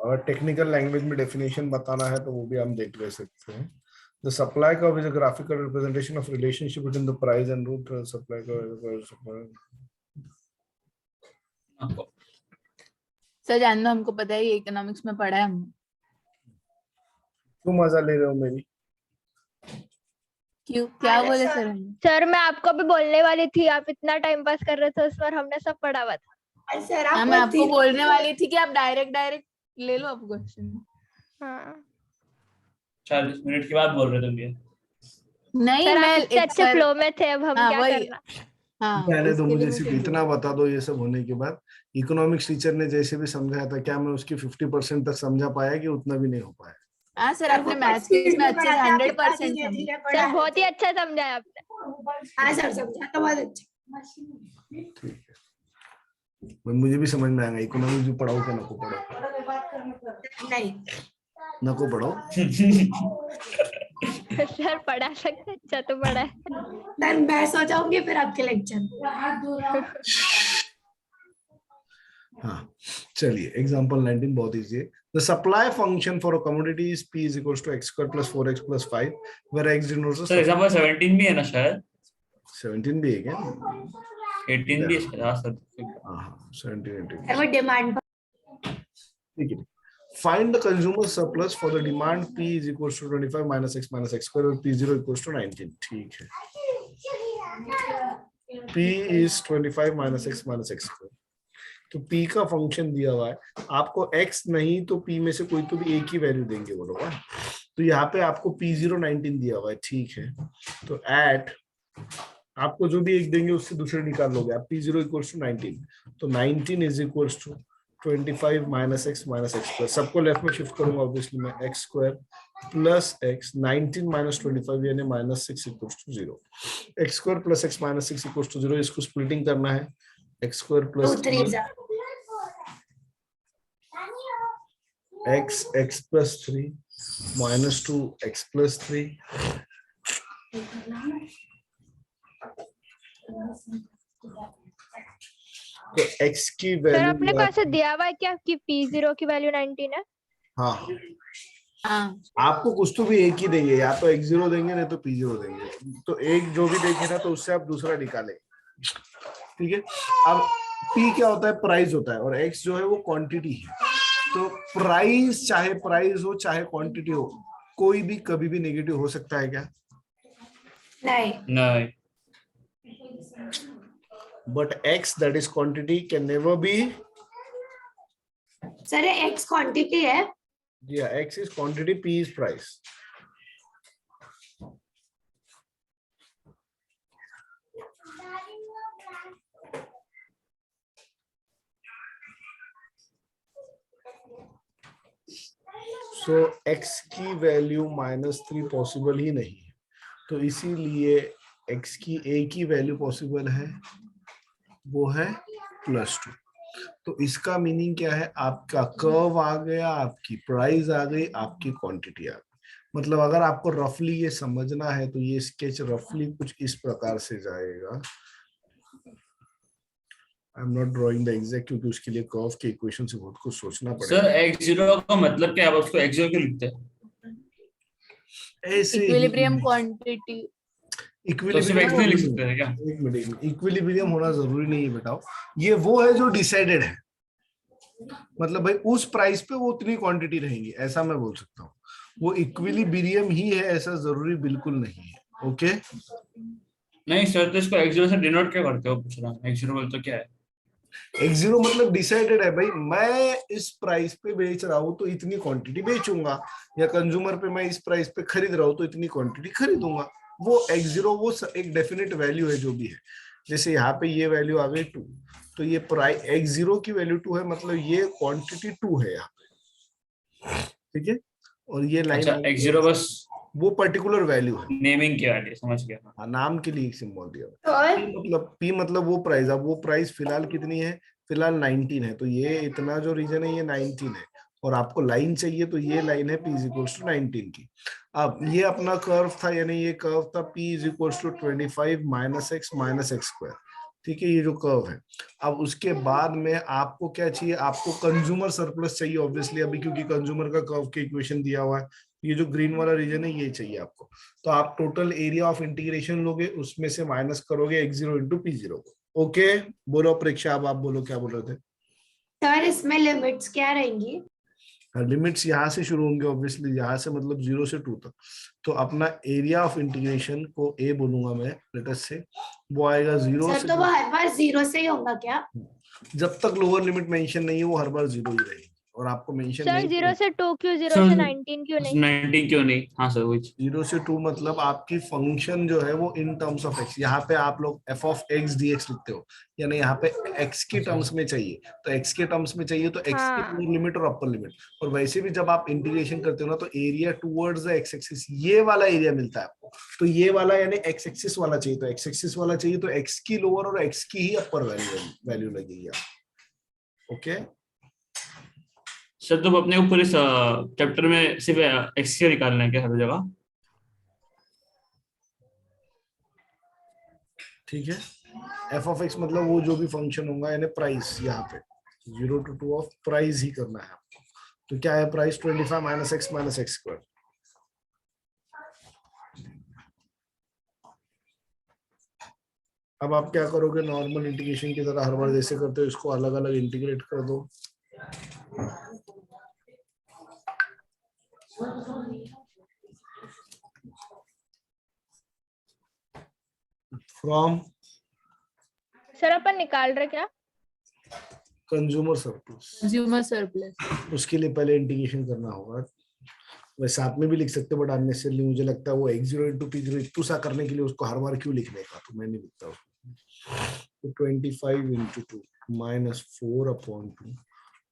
और technical language में definition बताना है तो वो भी हम देख ले सकते हैं। The supply curve is a graphical representation of relationship between the price and root supply curve. Sir जान दो, हमको पता है, ये इकोनॉमिक्स में पढ़ा है हमने। क्यों मजा ले रहे हो मेरी? क्यों, क्या बोले सर हमने? सर मैं आपको भी बोलने वाली थी, आप इतना टाइम पास कर रहे थे उस पर, हमने सब पढ़ा हुआ था। सर हाँ, मैं आपको बोलने वाली थी कि आप डायरेक्ट ले लो आप क्वेश्चन। हाँ 40 मिनट के बाद बोल रहे तुम ये? नहीं सर, मैं आप इतने अच्छे फ्लो में थे, अब हम हाँ, क्या वही। करना। हाँ, पहले तो उसके लिए मुझे मैं सिर्फ फिर इतना बता दो, ये सब होने के बाद इकोनॉमिक्स टीचर ने जैसे भी समझाया था, क्या मैं उसकी 50% तक समझा पाया कि उतना भी नहीं हो पाया? हाँ सर, आपने मैथ्स क्विज में अच्छे से 100% समझा। सर बहुत ही अच्छा समझाया आपने। हाँ सर, समझा तो बहुत अच्छा। ठीक है, मुझे भी समझ में आएगा। इकोनॉमिक्स भी पढ़ाओ क्या नको पढ़ो? नहीं नको पढ़ो। सर पढ़ा सकते, अच्छा तो पढ़ा है। मैं बहस हो जाऊंगी फिर आपके लेक्चर। हाँ चलिए, एग्जांपल 19 बहुत इजी है। The supply function for a commodity is P is equals to x square plus 4x plus 5, where x denotes the sir example 17 भी है ना शायद? 17 भी है क्या? 18 भी है शायद। हाँ सर, हाँ 17 18। सर वो डिमांड ठीक है। Find the consumer surplus for the demand P is equals to 25 minus x square और P0 equals to 19। ठीक है, P is 25 minus x square। तो P का फंक्शन दिया हुआ है, आपको X नहीं तो P में से कोई तो भी एक ही वैल्यू देंगे वो लोग। तो यहाँ पे आपको P0 19 दिया हुआ है, ठीक है। तो एट आपको जो भी एक देंगे उससे दूसरे निकाल लोगे आप। P0 इक्वल्स टू 19, तो 19 is equals to 25 minus x plus, सबको लेफ्ट में शिफ्ट करूंगा ऑब्वियसली मैं, x square plus x, 19 minus 25 यानी minus 6 equals to 0। X square plus x minus 6 equals to 0, इसको स्प्लिटिंग करना है। X square plus x plus 3 minus 2 x plus 3 तो x की सर वैल्यू अपने को ऐसे दिया हुआ है क्या कि P0 की वैल्यू 19 है? हाँ आपको कुछ तो भी एक ही देंगे, या तो x0 देंगे नहीं तो P0 देंगे। तो एक जो भी देंगे ना तो उससे आप दूसरा निकालें, ठीक है। अब P क्या होता है? प्राइस होता है, और x जो है वो क्वांटिटी है। तो प्राइस, चाहे प्राइस हो चाहे क्वांटिटी हो, कोई भी कभी भी नेगेटिव हो सकता है क्या? नहीं। But x that is quantity can never be। Sir x quantity है। Yeah, x is quantity, p is price। So x की वैल्यू -3 पॉसिबल ही नहीं है, तो इसीलिए x की एक ही वैल्यू पॉसिबल है, वो है +2। तो इसका मीनिंग क्या है? आपका कर्व आ गया, आपकी प्राइस आ गई, आपकी क्वांटिटी आ गई। मतलब अगर आपको रफली ये समझना है तो ये स्केच रफली कुछ इस प्रकार से जाएगा। I am not drawing the exact, क्योंकि उसके लिए कर्व के इक्वेशन से बहुत कुछ सोचना पड़ेगा। सर x0 का मतलब क्या है? उसको x0 क्यों लिखते हैं? ऐसे इक्विलिब्रियम क्वांटिटी। इक्विलिब्रियम होना जरूरी नहीं है बेटा, ये वो है जो डिसाइडेड है। मतलब भाई उस प्राइस पे वो उतनी क्वांटिटी रहेंगी, ऐसा मैं बोल सकता हूँ। वो इक्विलिब्रियम ही है, ऐसा जरूरी बिल्कुल नहीं है। ओके नहीं सर, तो इसको x0 से डिनोट क्या करते हो? पूछ रहा हूँ, x0 बोल तो क्या है? x0 मतलब डिसाइडेड है भाई, मैं इस प्राइस पे बेच रहा हूँ तो इतनी क्वांटिटी बेचूंगा, या कंज्यूमर पे मैं इस प्राइस पे खरीद रहा हूँ तो इतनी क्वांटिटी खरीदूंगा। वो x0 वो एक डेफिनेट वैल्यू है जो भी है। जैसे यहाँ पे ये वैल्यू आ गई 2, तो ये प्राइस x0 की वैल्यू 2 है, मतलब ये क्वांटिटी 2 है यहाँ पे, ठीक है। और ये लाइन अच्छा, x0 बस वो पर्टिकुलर वैल्यू है, नेमिंग के वाली, समझ गया। नाम के लिए एक सिंबल दिया। P मतलब वो प्राइस। अब वो प्राइस फिलहाल कितनी है? फिलहाल 19 है, तो ये इतना जो रीजन है ये 19 है, और आपको लाइन चाहिए तो ये लाइन है P = 19 की। अब ये अपना कर्व था, यानी ये कर्व था P = 25 - x - x²। ठीक है, ये जो कर्व है। अब उसके बाद में आपको क्या चाहिए, आपको कंज्यूमर सरप्लस चाहिए ऑब्वियसली अभी, क्योंकि कंज्यूमर का कर्व के इक्वेशन दिया हुआ है। ये जो ग्रीन वाला रीजन है ये चाहिए आपको। तो आप टोटल एरिया ऑफ इंटीग्रेशन लोगे, उसमें से माइनस करोगे x0 इंटू p0 को। ओके, बोलो परीक्षा, अब आप बोलो क्या बोल रहे थे। सर इसमें लिमिट्स क्या रहेंगी? लिमिट्स यहाँ से शुरू होंगे ऑब्वियसली, यहाँ से मतलब 0 से 2 तक। तो अपना एरिया ऑफ इंटीग्रेशन को ए बोलूंगा मैं लेटर से, वो आएगा 0 सर से तो वो हर बार 0 से ही होगा क्या? जब तक लोअर लिमिट मेंशन नहीं है वो हर बार 0 ही रहेगी। और आपको मेंशन सर नहीं 0 से 2 क्यों, 0 सर से 19 क्यों नहीं? 19 क्यों नहीं? हाँ सर वही। 0 से 2 मतलब आपकी फंक्शन जो है वो इन टर्म्स ऑफ एक्स, यहाँ पे आप लोग f ऑफ x dx लिखते हो, यानी यहाँ पे x के टर्म्स में चाहिए। तो x के टर्म्स में चाहिए तो x की हाँ। लोअर लिमिट और अपर लिमिट। और वैसे भी जब आप इंटीग्रेशन करते हो ना तो area towards the x axis, ये वाला एरिया मिलता है आपको। तो ये वाला यानी एक्स एक्सिस वाला चाहिए, तो एक्स एक्सिस वाला चाहिए तो x की लोअर और x की ही अपर वैल्यू लगेगी। ओके, सर तो अपने को पूरे चैप्टर में सिर्फ एक्स के निकालना है क्या हर जगह? ठीक है। f ऑफ x मतलब वो जो भी फंक्शन होगा, यानी प्राइस, यहाँ पे 0 to 2 ऑफ प्राइस ही करना है आपको। तो क्या है प्राइस, 25 माइनस एक्स स्क्वायर। अब आप क्या करोगे, नॉर्मल इंटीग्रेशन की तरह हर बार जैसे करते हो इसको अलग अलग इंटीग्रेट कर दो। फ्रॉम सर अपन निकाल रहे क्या? Consumer surplus, consumer surplus. उसके लिए पहले इंटीग्रेशन करना होगा। वह साथ में भी लिख सकते हो बट अननेसेसरली मुझे लगता है वो x0 इंटू p0 इतना सा करने के लिए उसको हर बार क्यों लिखने का, तो मैं नहीं लिखता उसको। तो 25 इंटू 2 माइनस 4/2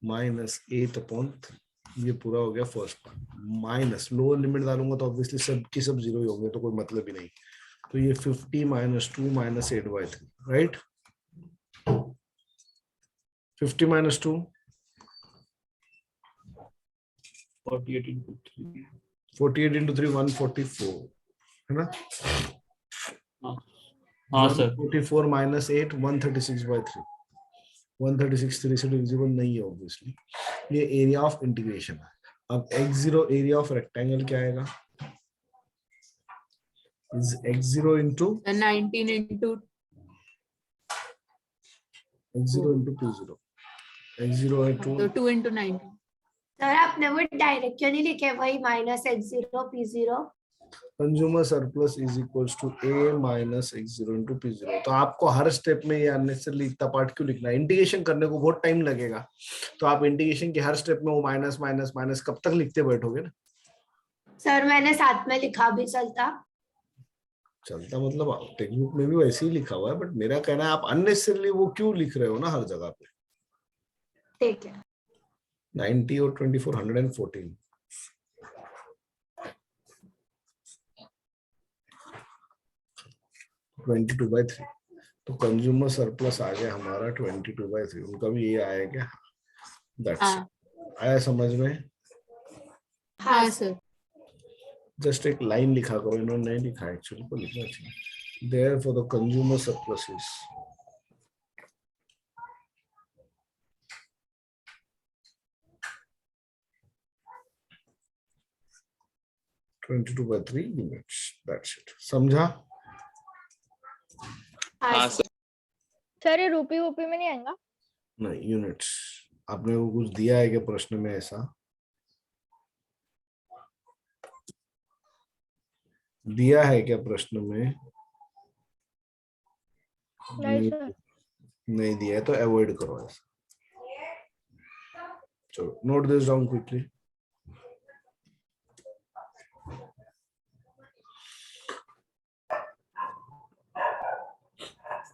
माइनस 8/3, ये पूरा हो गया first part. Minus lower limit डालूंगा तो ऑब्वियसली सब की सब 0 ही होंगे, तो कोई मतलब ही नहीं। तो ये 50 minus 2 minus 8/3, right. 50 minus 2 48 into 3। 48 into 3 144 है ना। हाँ सर। 144 माइनस 8 136/3। 136 3 से डिविजिबल नहीं है ऑब्वियसली। ये एरिया ऑफ इंटीग्रेशन है। अब x0 एरिया ऑफ रेक्टेंगल क्या आएगा, x0 into 19 into x0 into p0, x0 into तो 2 into 19। सर आपने वो डायरेक्ट क्यों नहीं लिखे, वही minus x0 p0? Consumer surplus is equals to a minus x0 into p0। तो आपको हर स्टेप में ये अननेसेसरली इतना पार्ट क्यों लिखना है, इंटीग्रेशन करने को बहुत टाइम लगेगा। तो आप इंटीग्रेशन के हर स्टेप में वो माइनस माइनस माइनस कब तक लिखते बैठोगे ना। सर मैंने साथ में लिखा भी चलता। चलता मतलब टेक्स्ट बुक में भी वैसे ही लिखा हुआ है, बट मेरा कहना है आप अननेसेसरली वो क्यों लिख रहे हो ना हर जगह पे। ठीक है। 90 और 24 114। ट्वेंटी 22/3। तो कंज्यूमर सरप्लस आ गया हमारा 22/3। उनका भी ये आया क्या, दैट्स हाँ आया समझ में। हाँ सर। जस्ट एक लाइन लिखा करो, इन्होंने नहीं लिखा एक्चुअली, को लिखना चाहिए। Therefore the consumer surplus is (22/3 units). That's it, समझा। हाँ सर। सर ये रूपी वूपी में नहीं आएगा? नहीं, यूनिट्स। आपने वो कुछ दिया है क्या प्रश्न में ऐसा दिया है क्या प्रश्न में? नहीं सर। नहीं दिया है तो अवॉइड करो ऐसा। चलो note this down quickly.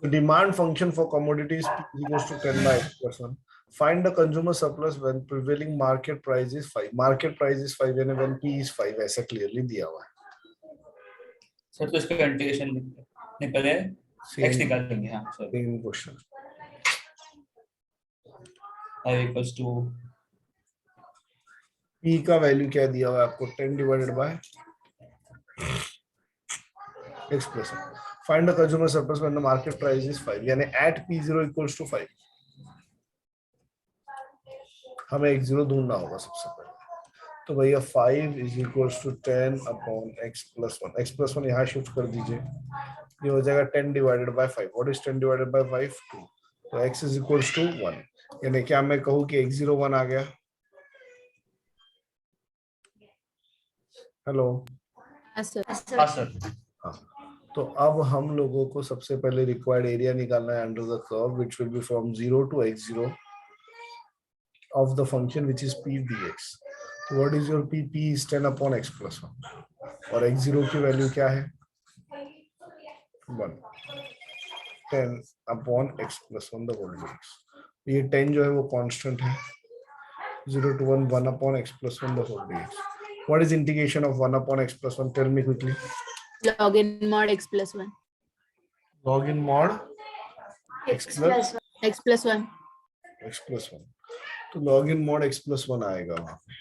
The demand function for commodities P is equals to 10 by x plus 1. Find the consumer surplus when prevailing market price is 5. Market price is 5 and when P is 5, ऐसा clearly दिया हुआ है। Sir तो इसका integration निकले x निकाल लेंगे। हाँ sir. Same question. I equals to P का वैल्यू क्या दिया हुआ है आपको, 10 divided bye x plus 1। Find the consumer surplus when the market price is 5, यानी एट P0 इक्वल्स टू 5 हमें x0 ढूंढना होगा सबसे पहले। तो भैया 5 is equals to 10 upon x plus 1, x plus 1 यहाँ शिफ्ट कर दीजिए, ये हो जाएगा 10 divided by 5। What is 10 divided by 5? 2। तो x इज इक्वल्स टू 1, यानी क्या मैं कहूँ कि x0 1 आ गया? हेलो, हाँ सर। हाँ सर। हाँ। तो अब हम लोगों को सबसे पहले रिक्वायर्ड एरिया निकालना है under the curve which will be from 0 to x0 of the function which is p dx. So what is your p? P is 10 upon x plus 1 और x0 की वैल्यू क्या है? 1, 10 upon x plus 1 the whole dx. ये 10 जो है वो constant है, 0 to 1 1 upon x plus 1 the whole dx. What is integration of 1 upon x plus 1? Tell me quickly. Log in mod x plus 1. Log in mod x plus 1. X plus 1. x plus 1. तो log in mod x plus 1 आएगा वहां पे।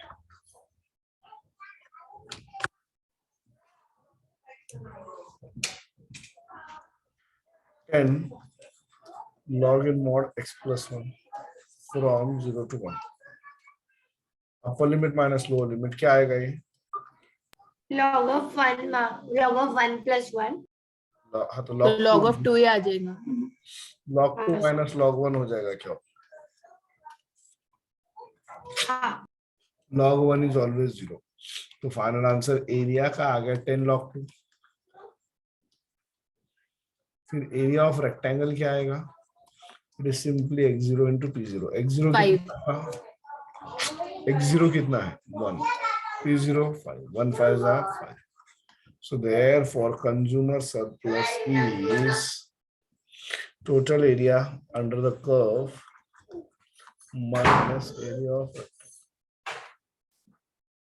And log in mod x plus 1 from 0 to 1. Upper limit minus lower limit क्या आएगा ये? log of 1 plus 1. हाँ तो तो log of 2 ही आ जाएगा। log 2 minus log 1 हो जाएगा क्या? हाँ, log 1 is always 0. तो फाइनल आंसर एरिया का आ गया 10 log 2। फिर एरिया ऑफ रेक्टेंगल क्या आएगा? It is simply x0 into p0. x0 कितना है? 1. p0 5. 1 5s are 5. So therefore consumer surplus is total area under the curve minus area of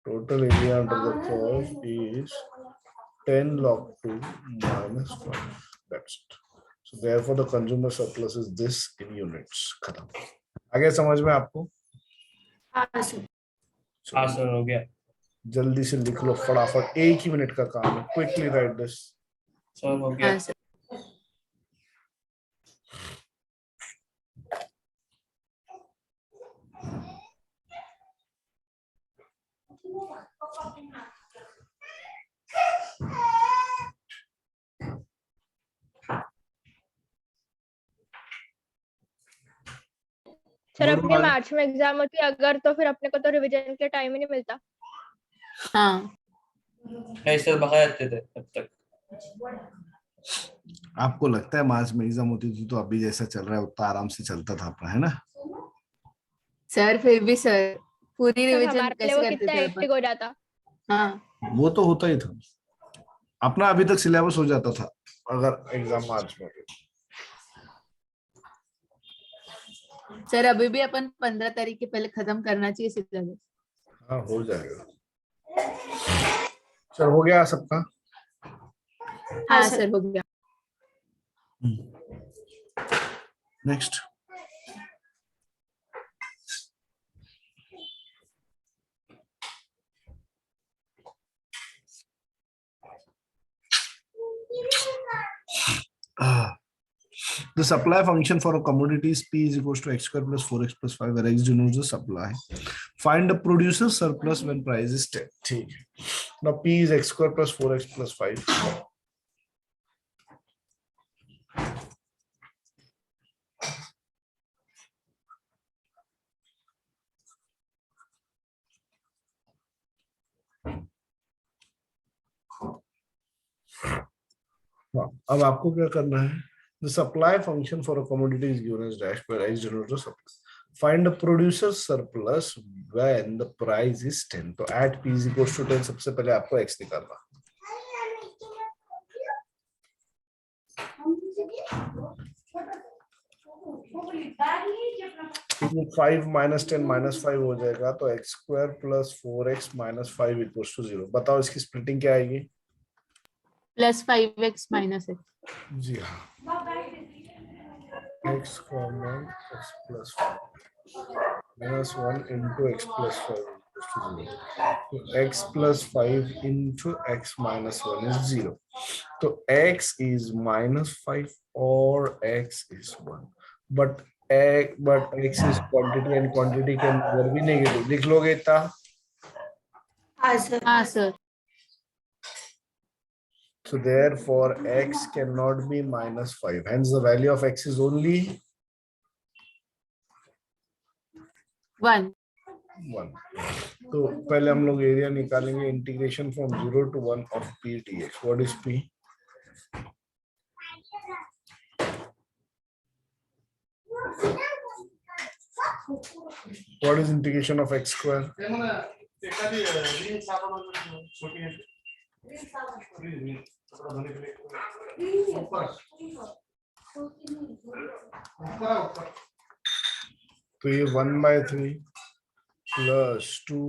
total area under the curve is 10 log 2 minus 5. That's it. So therefore the consumer surplus is this in units. खत्म। आगे समझ में आपको? हाँ sir. हाँ sir, हो गया जल्दी से लिख लो फटाफट, एक ही मिनट का काम है। Quickly right this. सर, हो गया। हाँ सर। सर अपनी मार्च में एग्जाम होती है अगर, तो फिर अपने को तो रिवीजन के टाइम ही नहीं मिलता। हाँ नहीं सर, बका जाते थे तब तक। आपको लगता है मार्च में एग्जाम होती थी तो अभी जैसा चल रहा है उतना आराम से चलता था अपना, है ना? सर, फिर भी सर पूरी तो रिवीजन हमारे लिए कैसे वो करते कितना थे हेक्टिक हो जाता। हाँ वो तो होता ही था, अपना अभी तक सिलेबस हो जाता था अगर एग्जाम मार्च में होती। सर, अभी भी अपन 15 तारीख के पहले खत्म करना चाहिए सिलेबस। हाँ हो जाएगा। चल हो गया सबका? हाँ सर, हो गया। Next the supply function for a commodity is P is equals to x square plus 4x plus 5 where x denotes the supply. Find the producer surplus when price is 10. ठीक है। Now P is x square plus 4x plus 5. अब आपको क्या करना है? The supply function for a commodity is given as dash where x denotes the supply. Find the producer surplus when the price is 10. तो at p is equals to 10 सबसे पहले आपको x निकालना। 5 minus 10 minus 5 हो जाएगा तो x square plus 4x minus 5 equals to 0। बताओ इसकी स्प्लिटिंग क्या आएगी? Plus 5x minus x। जी हाँ, x common x plus 5 minus 1 into x plus 5 तो x plus 5 into x minus 1 is 0. तो x is -5 or x is 1. But x is quantity and quantity can never be negative. लिख लोगे इतना? हाँ sir. हाँ sir. So therefore x cannot be -5. Hence the value of x is only 1. 1. तो पहले हम लोग एरिया निकालेंगे. Integration from 0 to 1 of p dx. What is p? What is integration of x square? तो ये 1/3 + 2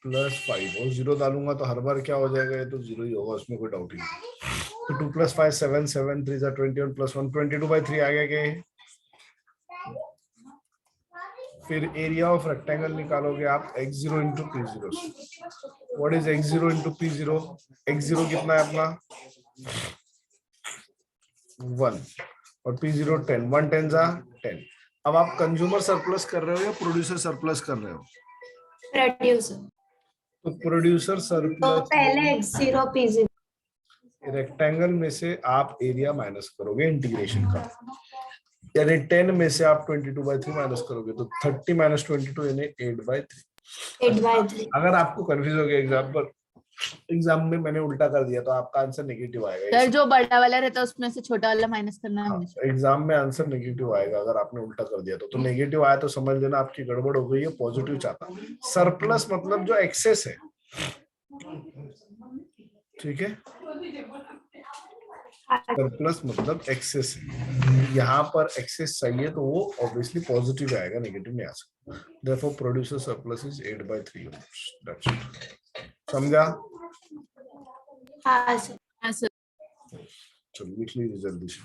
+ 5 और 0 डालूंगा तो हर बार क्या हो जाएगा? ये तो 0 ही होगा, उसमें कोई डाउट ही नहीं. तो 2 + 5 7 7 3 21 + 1 22/3 आ गया क्या? फिर एरिया ऑफ रेक्टेंगल निकालोगे आप x0 into p0. What is x0 into p0? x0 कितना है अपना? 1 और p0 10. 1 10 10. अब आप कंज्यूमर सरप्लस कर रहे हो या प्रोड्यूसर सरप्लस कर रहे हो? प्रोड्यूसर. तो प्रोड्यूसर तो सरप्लस पहले x0 p0. रेक्टेंगल में से आप एरिया माइनस करोगे इंटीग्रेशन का, यानी 10 में से आप 22/3 माइनस करोगे तो 30 - 22 यानी 8/3. 8/3. अगर आपको कंफ्यूज हो गया एग्जाम में मैंने उल्टा कर दिया तो आपका आंसर नेगेटिव आएगा. सर जो बड़ा वाला रहता है उसमें से छोटा वाला माइनस करना है हाँ, हमेशा. एग्जाम में आंसर नेगेटिव आएगा अगर आपने उल्टा कर दिया तो नेगेटिव आया तो समझ लेना आपकी गड़बड़ हो गई है. पॉजिटिव चाहता. सरप्लस मतलब जो एक्सेस है. ठीक है, सरप्लस मतलब एक्सेस है. यहाँ पर एक्सेस चाहिए तो वो ऑब्वियसली पॉजिटिव आएगा, नेगेटिव नहीं आ सकता. Therefore producer surplus is 8/3. That's it. समझा? हाँ सर. हाँ सर. चलो लिख लीजिए जल्दी से.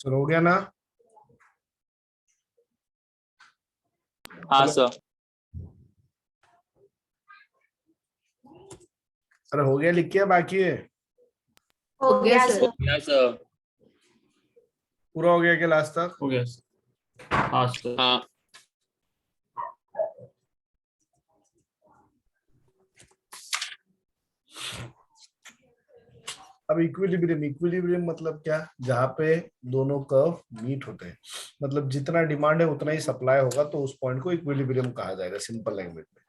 चलो हो गया ना? हाँ सर. अरे हो गया, लिख के बाकी है? हो गया सर. Yes sir. पूरा हो गया क्या लास्ट तक? हो गया सर. हाँ सर. हाँ. अब इक्विलिब्रियम मतलब क्या? जहाँ पे दोनों कर्व मीट होते हैं, मतलब जितना डिमांड है उतना ही सप्लाई होगा, तो उस पॉइंट को इक्विलिब्रियम कहा जाएगा सिंपल लैंग्वेज में.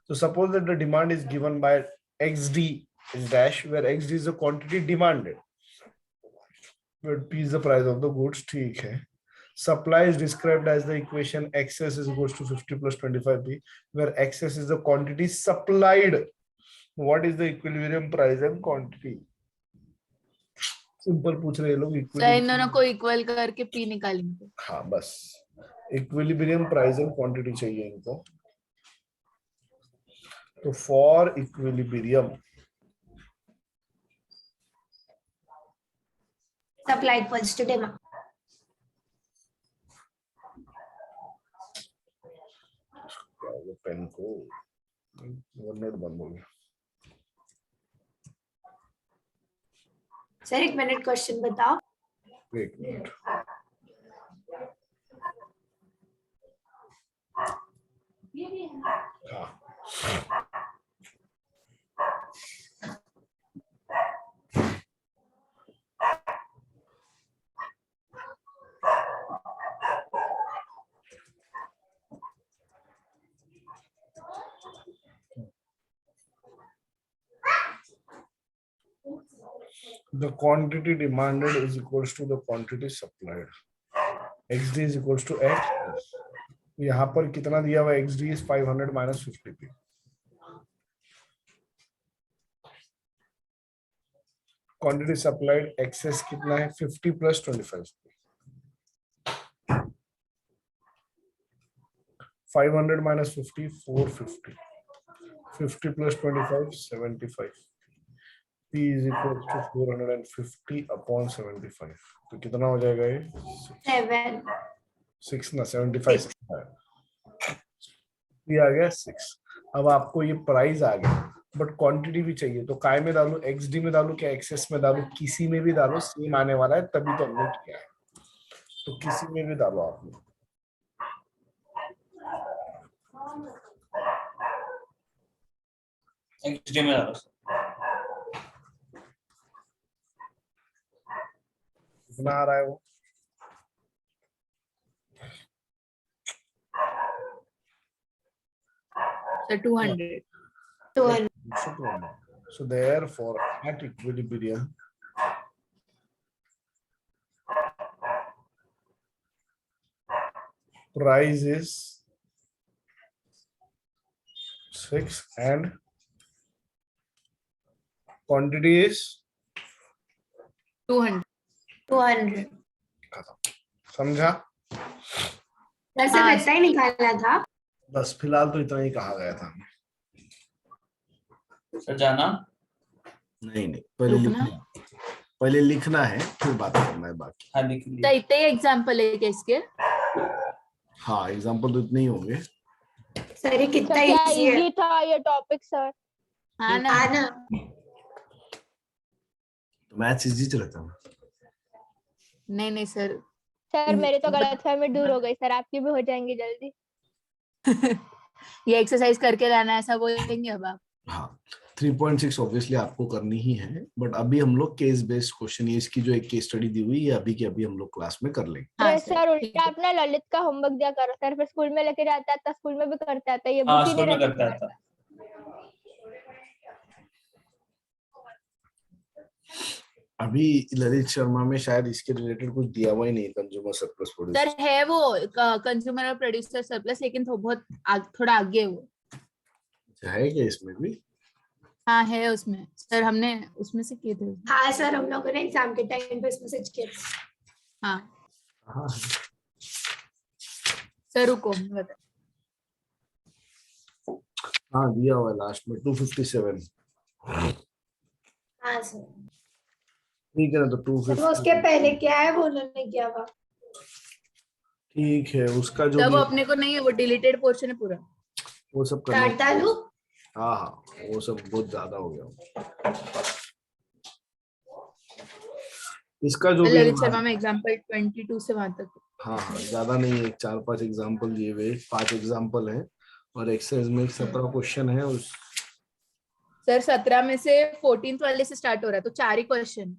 तो suppose that the demand is given by xd dash where xd is the quantity demanded where p is the price of the goods. ठीक है. Supply is described as the equation xs is equals to 50 plus 25p where xs is the quantity supplied. What is the equilibrium price and quantity? Simple पूछ रहे हैं लोग. Sir इन दोनों को equal करके P निकालेंगे. हाँ बस इक्विलिब्रियम प्राइस एंड क्वांटिटी चाहिए इनको. तो for equilibrium supply equals to demand. Pen को नोट बंद हो गया. सर 1 मिनट क्वेश्चन बताओ. एक मिनट. हाँ The quantity demanded is equals to the quantity supplied. XD is equals to X. यहाँ पर कितना दिया हुआ है? XD is 500 minus 50p. Quantity supplied excess कितना है? 50 plus 25. 500 minus 50, 450. 50 plus 25, 75. P is equal to 450 upon 75. तो कितना हो जाएगा ये? 7. 6 ना 75 ये आ गया 6. अब आपको ये प्राइस आ गया, बट क्वांटिटी भी चाहिए, तो काय में डालू? XD में डालू क्या एक्सेस में डालू? किसी में भी डालो, सेम आने वाला है, तभी तो हमने किया है, तो किसी में भी डालो आप लोग। XD में डालो। कितना आ रहा है वो? Sir 200. 200. So therefore at equilibrium price is 6 and quantity is 200. 200. समझा? सर सिर्फ इतना ही निकालना था। बस फिलहाल तो इतना ही कहा गया था। सर जाना नहीं पहले रुकना? पहले लिखना है, फिर बात करना है बाकी। हाँ लिख तो लिया। इतने ही एग्जाम्पल है क्या इसके? हाँ एग्जाम्पल तो इतने ही होंगे। सर ये कितना सर क्या इजी है। इजी था ये टॉपिक सर। हाँ ना। हाँ ना। तो मैथ्स इजी चलता है। नहीं सर। सर मेरी तो गलतफहमी दूर हो गई सर, आपकी भी हो जाएंगी जल्दी। ये एक्सरसाइज करके लाना, ऐसा बोलेंगे अब आप? हाँ 3.6 ऑब्वियसली आपको करनी ही है, बट अभी हम लोग केस बेस्ड क्वेश्चन, ये इसकी जो एक केस स्टडी दी हुई है अभी की अभी हम लोग क्लास में कर लेंगे। हाँ सर उल्टा अपना ललित का होमवर्क दिया करो सर, फिर स्कूल में लेके जाता था, स्कूल में भी करता था, ये बुक ही नहीं रहता। अभी ललित शर्मा में शायद इसके रिलेटेड कुछ दिया हुआ ही नहीं, कंज्यूमर सरप्लस प्रोड्यूसर। सर है वो कंज्यूमर और प्रोड्यूसर सरप्लस, लेकिन तो बहुत थोड़ा आगे है वो। है क्या इसमें भी? हाँ है उसमें सर, हमने उसमें से किए थे। हाँ सर हम लोगों ने एग्जाम के टाइम पे इसमें से किए थे। हाँ हाँ सर रुको बता। हाँ दिया हुआ है लास्ट में 257। हाँ सर। ठीक है ना, तो 250 उसके पहले क्या है वो उन्होंने किया हुआ। ठीक है, उसका जो तब अपने को नहीं है, वो डिलीटेड पोर्शन है पूरा, वो सब करना। काट डालू? हाँ वो सब बहुत ज्यादा हो गया। इसका जो भी ललित शर्मा में एग्जांपल 22 से वहां तक। हाँ ज्यादा नहीं है, 4-5 एग्जांपल दिए हुए, 5 एग्जांपल है और एक्सरसाइज में 17 क्वेश्चन है। उस सर 17 में से 14th वाले से स्टार्ट हो रहा है, तो 4 ही क्वेश्चन।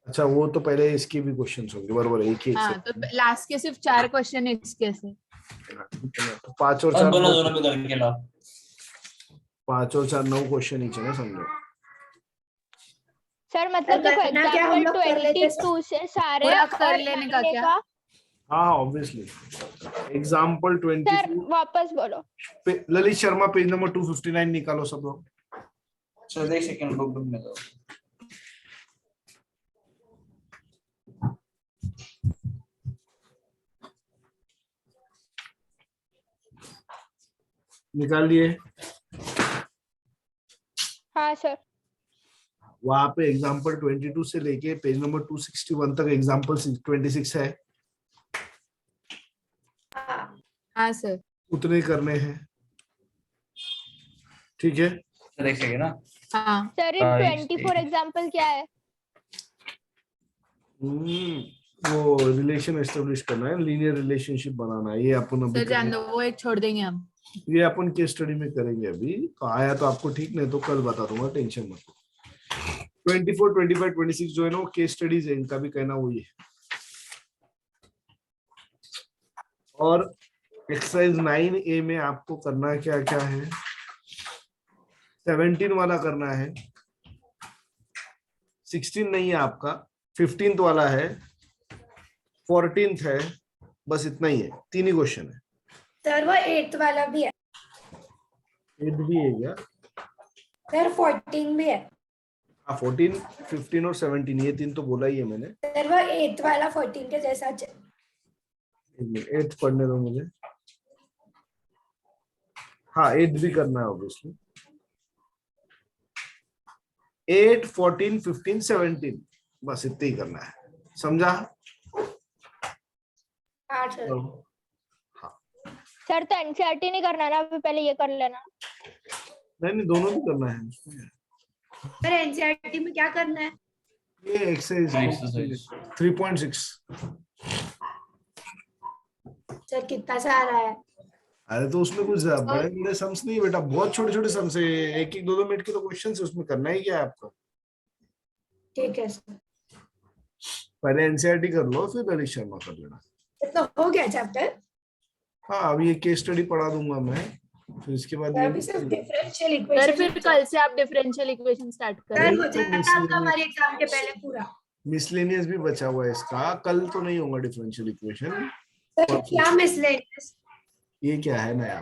अच्छा वो तो पहले इसके भी क्वेश्चन होंगे, बराबर एक ही। हाँ तो लास्ट के सिर्फ 4 क्वेश्चन है इसके से। तो 5 और 4 दोनों भी करके लाओ। 5 और 4 9 क्वेश्चन नीचे ना, समझो सर मतलब देखो एग्जांपल 22 से सारे पूरा कर और लेने का महीने क्या? का। हाँ ऑब्वियसली एग्जांपल 22। सर वापस बोलो। ललित शर्मा पेज नंबर 259 निकालो सब लोग। सर एक सेकंड बुक में दो। निकाल लिए? हाँ सर। वहां पे एग्जांपल 22 से लेके पेज नंबर 261 तक एग्जांपल 26 है। हाँ सर उतने करने हैं, ठीक है। सर एक सेकंड ना। हाँ सर ये 24 एग्जांपल क्या है? वो रिलेशन एस्टेब्लिश करना है, लीनियर रिलेशनशिप बनाना है, ये अपन अभी सर जान दो, वो एक छोड़ देंगे हम। ये अपन केस स्टडी में करेंगे अभी। तो आया तो आपको ठीक, नहीं तो कल बता दूंगा, टेंशन मत लो। 24, 25, 26 जो है ना वो केस स्टडीज है, इनका भी कहना वही है। और एक्सरसाइज 9A में आपको करना क्या क्या है? 17 वाला करना है, 16 नहीं है आपका, 15th वाला है, 14th है, बस इतना ही है, 3 ही क्वेश्चन है। सर वो 8th वाला भी है 8 भी है क्या? सर, 14 भी है 14, 15 और 17, ये 3 तो बोला ही है मैंने। सर। वो 8th वाला 14 के जैसा 8 पढ़ने दो मुझे। हाँ 8 भी करना है ऑब्वियसली। 8, 14, 15, 17, बस इतना ही करना है, समझा? 8 सर। सर तो एनसीईआरटी नहीं करना ना, अभी पहले ये कर लेना। नहीं दोनों भी करना है उसमें। सर एनसीईआरटी में क्या करना है? ये एक्सरसाइज 3.6। सर कितना सा आ रहा है? अरे तो उसमें कुछ बड़े बड़े सम्स नहीं बेटा, बहुत छोटे छोटे सम्स है, 1-1, 2-2 मिनट के तो क्वेश्चन है, उसमें करना ही क्या है आपको। ठीक है सर। पहले एनसीईआरटी कर लो, फिर ललित शर्मा कर लेना। तो हो गया चैप्टर। हाँ अभी ये केस स्टडी पढ़ा दूंगा मैं, फिर इसके बाद अभी सिर्फ डिफरेंशियल सर इक्वेशन। फिर कल से आप डिफरेंशियल इक्वेशन स्टार्ट सर करें। हो जाएगा आपका हमारे एग्जाम के पहले पूरा। मिसलेनियस भी बचा हुआ है इसका, कल तो नहीं होगा डिफरेंशियल इक्वेशन। सर क्या मिसलेनियस? ये क्या है नया?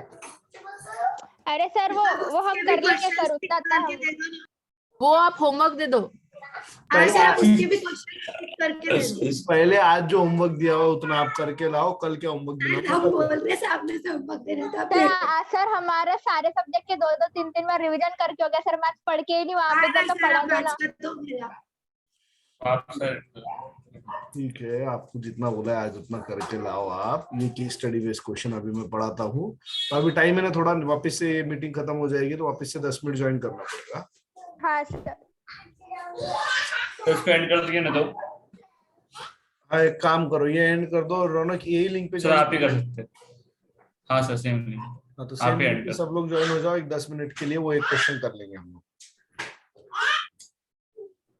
अरे सर वो हम कर लेंगे सर, उतना तो हम। वो आप होमवर्क दे दो। हाँ सर, आप उसके भी क्वेश्चन करके दे दो। पहले आज जो होमवर्क दिया हुआ उतना आप करके लाओ, कल क्या होमवर्क हम दिलाओ। बोल रहे सामने से होमवर्क दे रहे थे, आप दे रहे थे। सर हमारे सारे सब्जेक्ट के 2-2, 3-3 बार रिवीजन करके हो गया सर, मैथ्स पढ़ के ही नहीं वहां पे हाँ तो सर, पढ़ा आप था मैथ्स ना। कर दो मेरा। आप सर ठीक है, आपको जितना बोला है आज उतना करके लाओ आप। ये केस स्टडी बेस्ड क्वेश्चन अभी मैं पढ़ाता हूँ, तो अभी टाइम है ना थोड़ा, वापस से मीटिंग खत्म हो जाएगी तो वापस से 10 मिनट ज्वाइन करना पड़ेगा। हाँ सर। तो इसको एंड कर दिया ना तो हाँ एक काम करो, ये एंड कर दो, रौनक यही लिंक पे सर आप ही कर सकते हैं। हाँ सर सेम नहीं। हाँ तो आप सेम ही लिंक end पे कर। सब लोग ज्वाइन हो जाओ, एक 10 मिनट के लिए वो एक क्वेश्चन कर लेंगे हम लोग।